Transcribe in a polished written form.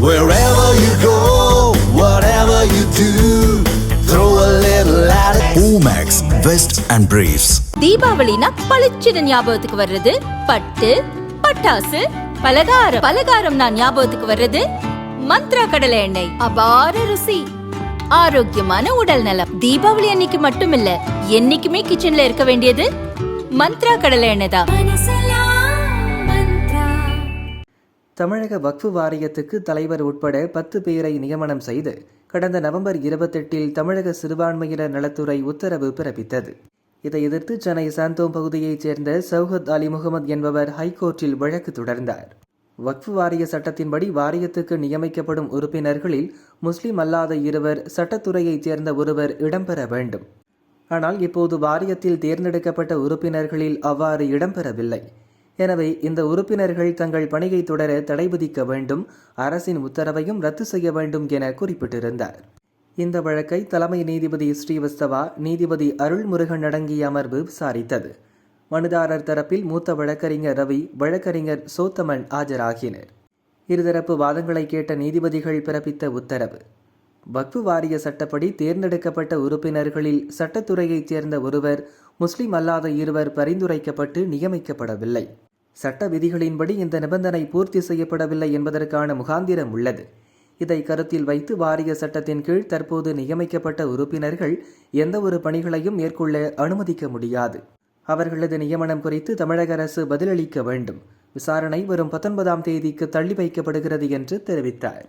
Wherever you go, whatever you do, throw a little attitude. Omax, Vest and Briefs. தீபாவளினா பளிச்சுன்னு ஞாபகத்துக்கு வர்றது பட்டு, பட்டாசு, பலகாரம். பலகாரம்னா ஞாபகத்துக்கு வர்றது மந்த்ரா கடலை எண்ணெய். அபார ருசி, ஆரோக்கியமான உடல் நலம். தீபாவளி அன்னைக்கு மட்டும் இல்ல, என்னைக்குமே கிச்சன்ல இருக்க வேண்டியது மந்த்ரா கடலை எண்ணெய் தான். தமிழக வக்ஃபு வாரியத்துக்கு தலைவர் உட்பட 10 பேரை நியமனம் செய்து கடந்த நவம்பர் 28 தமிழக சிறுபான்மையினர் நலத்துறை உத்தரவு பிறப்பித்தது. இதை எதிர்த்து சென்னை சாந்தோம் பகுதியைச் சேர்ந்த சௌஹத் அலி முகமது என்பவர் ஹைகோர்ட்டில் வழக்கு தொடர்ந்தார். வக்ஃபு வாரிய சட்டத்தின்படி வாரியத்துக்கு நியமிக்கப்படும் உறுப்பினர்களில் முஸ்லிம் அல்லாத 2 சட்டத்துறையைச் சேர்ந்த ஒருவர் இடம்பெற வேண்டும். ஆனால் இப்போது வாரியத்தில் தேர்ந்தெடுக்கப்பட்ட உறுப்பினர்களில் அவ்வாறு இடம்பெறவில்லை. எனவே இந்த உறுப்பினர்கள் தங்கள் பணியை தொடர தடை விதிக்க வேண்டும், அரசின் உத்தரவையும் ரத்து செய்ய வேண்டும் என குறிப்பிட்டிருந்தார். இந்த வழக்கை தலைமை நீதிபதி ஸ்ரீவஸ்தவா, நீதிபதி அருள்முருகன் அடங்கிய அமர்வு விசாரித்தது. மனுதாரர் தரப்பில் மூத்த வழக்கறிஞர் ரவி, வழக்கறிஞர் சோத்தமன் ஆஜராகினர். இருதரப்பு வாதங்களை கேட்ட நீதிபதிகள் பிறப்பித்த உத்தரவு: வக்ஃபு வாரிய சட்டப்படி தேர்ந்தெடுக்கப்பட்ட உறுப்பினர்களில் சட்டத்துறையைச் சேர்ந்த ஒருவர், முஸ்லிம் அல்லாத 2 பரிந்துரைக்கப்பட்டு நியமிக்கப்படவில்லை. சட்ட விதிகளின்படி இந்த நிபந்தனை பூர்த்தி செய்யப்படவில்லை என்பதற்கான முகாந்திரம் உள்ளது. இதை கருத்தில் வைத்து வாரிய சட்டத்தின் கீழ் தற்போது நியமிக்கப்பட்ட உறுப்பினர்கள் எந்தவொரு பணிகளையும் மேற்கொள்ள அனுமதிக்க முடியாது. அவர்களது நியமனம் குறித்து தமிழக அரசு பதிலளிக்க வேண்டும். விசாரணை வரும் 19ஆம் தேதிக்கு தள்ளி வைக்கப்படுகிறது என்று தெரிவித்தார்.